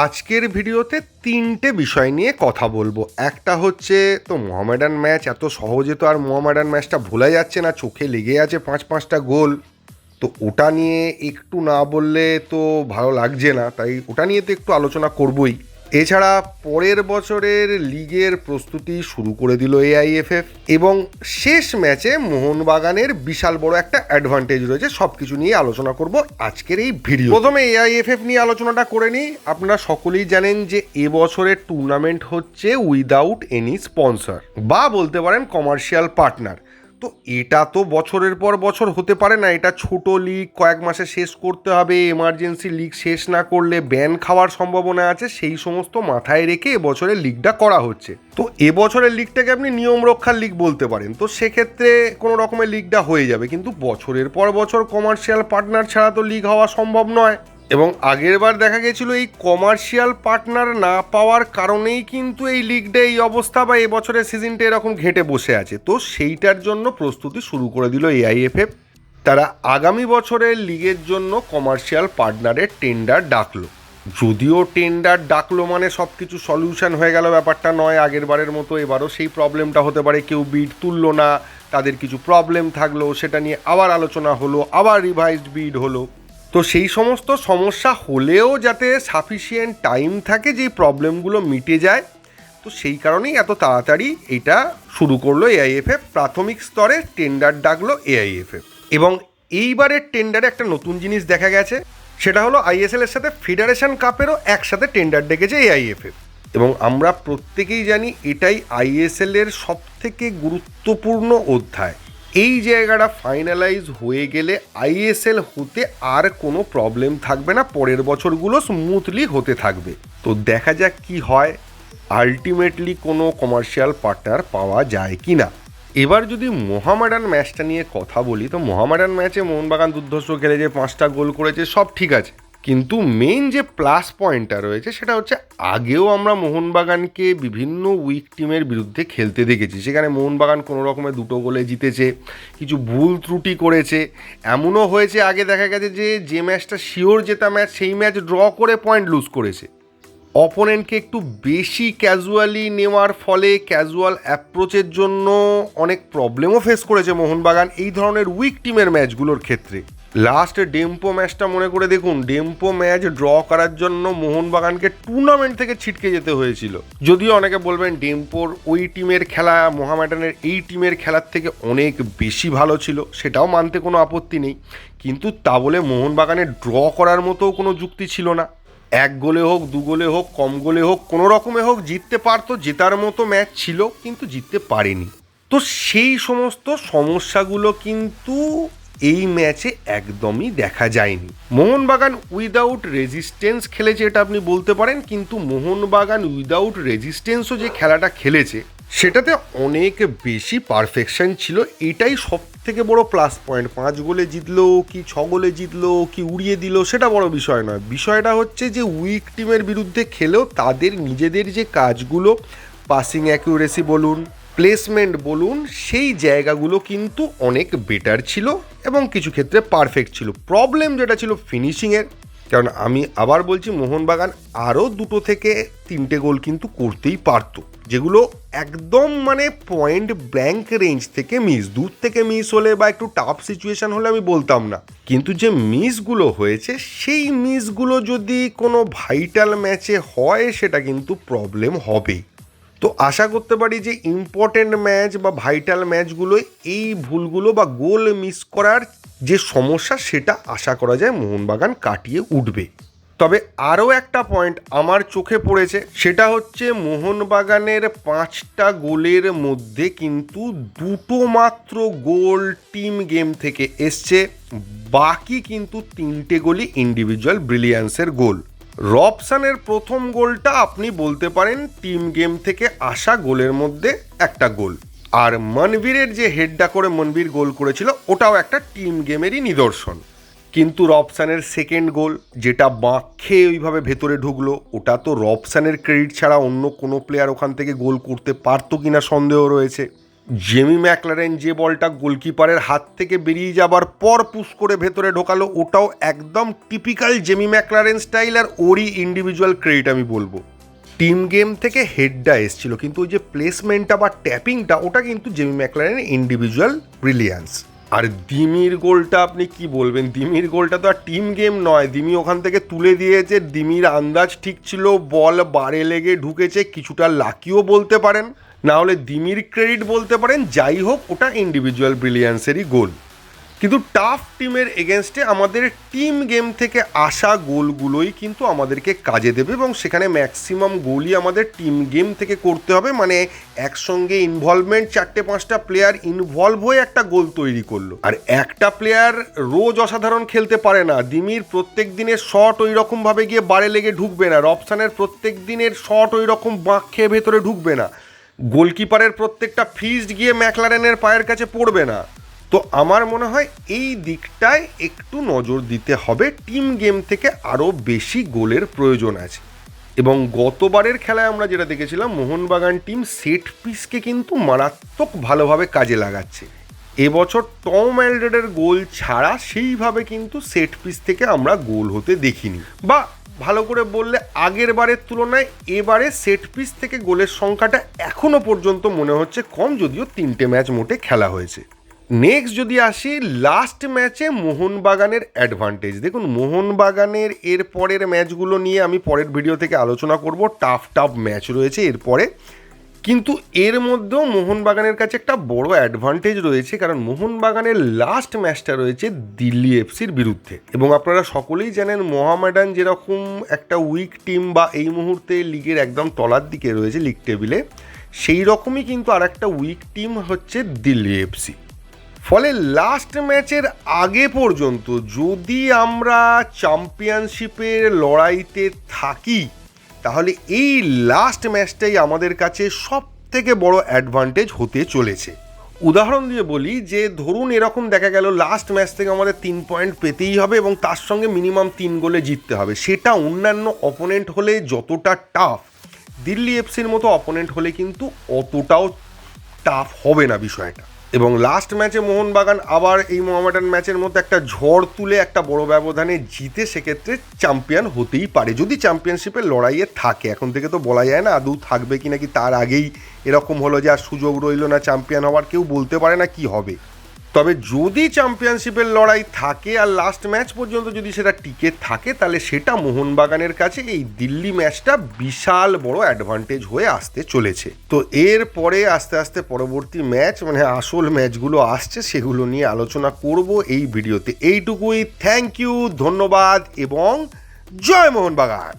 আজকের ভিডিওতে তিনটে বিষয় নিয়ে কথা বলবো। একটা হচ্ছে তো মোহামেডান ম্যাচ, এত সহজে তো আর মোহামেডান ম্যাচটা ভোলা যাচ্ছে না, চোখে লেগে আছে পাঁচটা গোল। তো ওটা নিয়ে একটু না বললে তো ভালো লাগছে না, তাই ওটা নিয়ে তো একটু আলোচনা করবই। এছাড়া পরের বছরের লিগের প্রস্তুতি শুরু করে দিল এআইএফএফ, এবং শেষ ম্যাচে মোহনবাগানের বিশাল বড় একটা অ্যাডভান্টেজ রয়েছে। সব কিছু নিয়ে আলোচনা করব আজকের এই ভিডিও। প্রথমে এআইএফএফ নিয়ে আলোচনাটা করে নিই। আপনারা সকলেই জানেন যে এবছরের টুর্নামেন্ট হচ্ছে উইদাউট এনি স্পন্সর, বা বলতে পারেন কমার্শিয়াল পার্টনার। তো এটা তো বছরের পর বছর হতে পারে না। এটা ছোট লিগ, কয়েক মাসে শেষ করতে হবে, এমার্জেন্সি লিগ শেষ না করলে ব্যান খাওয়ার সম্ভাবনা আছে, সেই সমস্ত মাথায় রেখে এবছরের লিগটা করা হচ্ছে। তো এবছরের লিগটাকে আপনি নিয়ম রক্ষার লিগ বলতে পারেন। তো সেক্ষেত্রে কোনো রকমের লিগটা হয়ে যাবে, কিন্তু বছরের পর বছর কমার্শিয়াল পার্টনার ছাড়া তো লিগ হওয়া সম্ভব নয়। এবং আগের বার দেখা গেছিল এই কমার্শিয়াল পার্টনার না পাওয়ার কারণেই কিন্তু এই লিগটা এই অবস্থা, বা এবছরের সিজনটা এরকম ঘেঁটে বসে আছে। তো সেইটার জন্য প্রস্তুতি শুরু করে দিল এআইএফএফ। তারা আগামী বছরের লিগের জন্য কমার্শিয়াল পার্টনারের টেন্ডার ডাকলো। যদিও টেন্ডার ডাকলো মানে সব কিছু সলিউশন হয়ে গেল ব্যাপারটা নয়। আগের বারের মতো এবারও সেই প্রবলেমটা হতে পারে, কেউ বিড তুললো না, তাদের কিছু প্রবলেম থাকলো, সেটা নিয়ে আবার আলোচনা হলো, আবার রিভাইজড বিড হলো। তো সেই সমস্ত সমস্যা হলেও যাতে সাফিসিয়েন্ট টাইম থাকে যে প্রবলেমগুলো মিটে যায়, তো সেই কারণেই এত তাড়াতাড়ি এটা শুরু করলো এআইএফএফ। প্রাথমিক স্তরে টেন্ডার ডাকলো এআইএফএফ। এবং এইবারের টেন্ডারে একটা নতুন জিনিস দেখা গেছে, সেটা হলো আইএসএল এর সাথে ফেডারেশন কাপেরও একসাথে টেন্ডার ডেকেছে এআইএফএফ। এবং আমরা প্রত্যেকেই জানি এটাই আইএসএল এর সবথেকে গুরুত্বপূর্ণ অধ্যায়। এই জায়গাটা ফাইনালাইজ হয়ে গেলে আইএসএল হতে আর কোনো প্রবলেম থাকবে না, পরের বছরগুলো স্মুথলি হতে থাকবে। তো দেখা যাক কি হয়, আলটিমেটলি কোনো কমার্শিয়াল পার্টনার পাওয়া যায় কি না। এবার যদি মোহামেডান ম্যাচটা নিয়ে কথা বলি, তো মোহামেডান ম্যাচে মোহনবাগান দুর্ধর্ষ খেলেছে, 5টা গোল করেছে, সব ঠিক আছে। কিন্তু মেন যে প্লাস পয়েন্টটা রয়েছে সেটা হচ্ছে, আগেও আমরা মোহনবাগানকে বিভিন্ন উইক টিমের বিরুদ্ধে খেলতে দেখেছি, সেখানে মোহনবাগান কোনো রকমের 2 গোলে জিতেছে, কিছু ভুল ত্রুটি করেছে। এমনও হয়েছে আগে দেখা গেছে যে ম্যাচটা শিওর জেতা ম্যাচ, সেই ম্যাচ ড্র করে পয়েন্ট লুজ করেছে। অপোনেন্টকে একটু বেশি ক্যাজুয়ালি নেওয়ার ফলে, ক্যাজুয়াল অ্যাপ্রোচের জন্য অনেক প্রবলেমও ফেস করেছে মোহনবাগান এই ধরনের উইক টিমের ম্যাচগুলোর ক্ষেত্রে। লাস্ট ডেম্পো ম্যাচটা মনে করে দেখুন, ডেম্পো ম্যাচ ড্র করার জন্য মোহনবাগানকে টুর্নামেন্ট থেকে ছিটকে যেতে হয়েছিল। যদিও অনেকে বলবেন ডেম্পোর ওই টিমের খেলা মোহামেডানের এই টিমের খেলার থেকে অনেক বেশি ভালো ছিল, সেটাও মানতে কোনো আপত্তি নেই, কিন্তু তা বলে মোহনবাগানের ড্র করার মতো কোনো যুক্তি ছিল না। 1 গোলে হোক, 2 গোলে হোক, কম গোলে হোক, কোনো রকমে হোক জিততে পারতো, জেতার মতো ম্যাচ ছিল, কিন্তু জিততে পারেনি। তো সেই সমস্ত সমস্যাগুলো কিন্তু এই ম্যাচে একদমই দেখা যায়নি। মোহনবাগান উইদাউট রেজিস্ট্যান্স খেলেছে, এটা আপনি বলতে পারেন, কিন্তু মোহনবাগান উইদাউট রেজিস্ট্যান্সও যে খেলাটা খেলেছে সেটাতে অনেক বেশি পারফেকশন ছিল। এটাই সব থেকে বড় প্লাস পয়েন্ট। 5 গোলে জিতলো কি 6 গোলে জিতলো কি উড়িয়ে দিল সেটা বড় বিষয় নয়। বিষয়টা হচ্ছে যে উইক টিমের বিরুদ্ধে খেলেও তাদের নিজেদের যে কাজগুলো, পাসিং অ্যাকিউরেসি বলুন, প্লেসমেন্ট বলুন, সেই জায়গাগুলো কিন্তু অনেক বেটার ছিল এবং কিছু ক্ষেত্রে পারফেক্ট ছিল। প্রবলেম যেটা ছিল ফিনিশিংয়ের, কারণ আমি আবার বলছি মোহনবাগান আরও 2 থেকে 3টে গোল কিন্তু করতেই পারতো, যেগুলো একদম মানে পয়েন্ট ব্ল্যাঙ্ক রেঞ্জ থেকে মিস, দূর থেকে মিস হলে বা একটু টাফ সিচুয়েশন হলে আমি বলতাম না, কিন্তু যে মিসগুলো হয়েছে সেই মিসগুলো যদি কোনো ভাইটাল ম্যাচে হয় সেটা কিন্তু প্রবলেম হবেই। তো আশা করতে পারি যে ইম্পর্টেন্ট ম্যাচ বা ভাইটাল ম্যাচগুলোয় এই ভুলগুলো বা গোল মিস করার যে সমস্যা সেটা আশা করা যায় মোহনবাগান কাটিয়ে উঠবে। তবে আরও একটা পয়েন্ট আমার চোখে পড়েছে, সেটা হচ্ছে মোহনবাগানের 5টা গোলের মধ্যে কিন্তু 2টো মাত্র গোল টিম গেম থেকে এসছে, বাকি কিন্তু 3টে গোলই ইন্ডিভিজুয়াল ব্রিলিয়ান্সের গোল। রবসানের প্রথম গোলটা আপনি বলতে পারেন টিম গেম থেকে আসা গোলের মধ্যে একটা গোল, আর মনবীরের যে হেডটা করে মনবীর গোল করেছিল ওটাও একটা টিম গেমেরই নিদর্শন। কিন্তু রবসানের সেকেন্ড গোল, যেটা বাঁক খেয়ে ওইভাবে ভেতরে ঢুকলো, ওটা তো রবসানের ক্রেডিট ছাড়া অন্য কোনো প্লেয়ার ওখান থেকে গোল করতে পারতো কিনা সন্দেহ রয়েছে। জেমি ম্যাকলারেন যে বলটা গোলকিপারের হাত থেকে বেরিয়ে যাবার পর পুশ করে ভেতরে ঢোকালো, ওটাও একদম টিপিক্যাল জেমি ম্যাকলারেন স্টাইল, আর ওরই ইন্ডিভিজুয়াল ক্রেডিট আমি বলবো। টিম গেম থেকে হেডটা এসছিল, কিন্তু ওই যে প্লেসমেন্টটা বা ট্যাপিংটা ওটা কিন্তু জেমি ম্যাকলারেনের ইন্ডিভিজুয়াল ব্রিলিয়ান্স। আর দিমির গোলটা আপনি কি বলবেন, দিমির গোলটা তো আর টিম গেম নয়, দিমি ওখান থেকে তুলে দিয়েছে, দিমির আন্দাজ ঠিক ছিল, বল বারে লেগে ঢুকেছে, কিছুটা লাকিও বলতে পারেন, না হলে দিমির ক্রেডিট বলতে পারেন, যাই হোক ওটা ইন্ডিভিজুয়াল ব্রিলিয়ান্সেরই গোল। কিন্তু টাফ টিমের এগেনস্টে আমাদের টিম গেম থেকে আসা গোলগুলোই কিন্তু আমাদেরকে কাজে দেবে, এবং সেখানে ম্যাক্সিমাম গোলই আমাদের টিম গেম থেকে করতে হবে। মানে একসঙ্গে ইনভলভমেন্ট, 4-5টা প্লেয়ার ইনভলভ হয়ে একটা গোল তৈরি করলো। আর একটা প্লেয়ার রোজ অসাধারণ খেলতে পারে না, দিমির প্রত্যেক দিনের শট ওই রকমভাবে গিয়ে বারে লেগে ঢুকবে না, রবসানের প্রত্যেক দিনের শট ওই রকম বাঁক খেয়ে ভেতরে ঢুকবে না, গোলকিপারের প্রত্যেকটা ফিস্ট গিয়ে ম্যাকলারেনের পায়ের কাছে পড়বে না। তো আমার মনে হয় এই দিকটায় একটু নজর দিতে হবে, টিম গেম থেকে আরও বেশি গোলের প্রয়োজন আছে। এবং গতবারের খেলায় আমরা যেটা দেখেছিলাম, মোহনবাগান টিম সেট পিসকে কিন্তু মারাত্মক ভালোভাবে কাজে লাগাচ্ছে। এবছর টম অ্যালড্রেডের গোল ছাড়া সেইভাবে কিন্তু সেট পিস থেকে আমরা গোল হতে দেখিনি, বা ভালো করে বললে আগের বারের তুলনায় এবারে সেট পিস থেকে গোলের সংখ্যাটা এখনও পর্যন্ত মনে হচ্ছে কম, যদিও 3টে ম্যাচ মোটে খেলা হয়েছে। নেক্সট যদি আসি লাস্ট ম্যাচে মোহনবাগানের অ্যাডভান্টেজ, দেখুন মোহনবাগানের এর পরের ম্যাচগুলো নিয়ে আমি পরের ভিডিও থেকে আলোচনা করব, টাফ ম্যাচ রয়েছে এরপরে, কিন্তু এর মধ্যেও মোহনবাগানের কাছে একটা বড় অ্যাডভান্টেজ রয়েছে, কারণ মোহনবাগানের লাস্ট ম্যাচটা রয়েছে দিল্লি এফসির বিরুদ্ধে। এবং আপনারা সকলেই জানেন মোহামেডান যেরকম একটা উইক টিম, বা এই মুহূর্তে লিগের একদম তলার দিকে রয়েছে লিগ টেবিলে, সেই রকমই কিন্তু আর একটা উইক টিম হচ্ছে দিল্লি এফসি। ফলে লাস্ট ম্যাচের আগে পর্যন্ত যদি আমরা চ্যাম্পিয়নশিপের লড়াইতে থাকি, তাহলে এই লাস্ট ম্যাচটাই আমাদের কাছে সব থেকে বড় অ্যাডভান্টেজ হতে চলেছে। উদাহরণ দিয়ে বলি, যে ধরুন এরকম দেখা গেল লাস্ট ম্যাচ থেকে আমাদের 3 পয়েন্ট পেতেই হবে এবং তার সঙ্গে মিনিমাম 3 গোলে জিততে হবে, সেটা অন্যান্য অপোনেন্ট হলে যতটা টাফ, দিল্লি এফসির মতো অপোনেন্ট হলে কিন্তু অতটাও টাফ হবে না বিষয়টা। এবং লাস্ট ম্যাচে মোহনবাগান আবার এই মোহামেডান ম্যাচের মধ্যে একটা ঝড় তুলে একটা বড় ব্যবধানে জিতে সেক্ষেত্রে চ্যাম্পিয়ন হতেই পারে, যদি চ্যাম্পিয়নশিপের লড়াইয়ে থাকে। এখন থেকে তো বলা যায় না আদৌ থাকবে কি নাকি, তার আগেই এরকম হলো যে আর সুযোগ রইল না চ্যাম্পিয়ন হওয়ার, কেউ বলতে পারে না কি হবে। তবে যদি চ্যাম্পিয়নশিপের লড়াই থাকে আর লাস্ট ম্যাচ পর্যন্ত যদি সেটা টিকে থাকে, তাহলে সেটা মোহনবাগানের কাছে এই দিল্লি ম্যাচটা বিশাল বড় অ্যাডভান্টেজ হয়ে আসতে চলেছে। তো এরপরে আস্তে আস্তে পরবর্তী ম্যাচ, মানে আসল ম্যাচগুলো আসছে, সেগুলো নিয়ে আলোচনা করব এই ভিডিওতে। এইটুকুই, থ্যাংক ইউ, ধন্যবাদ এবং জয় মোহনবাগান।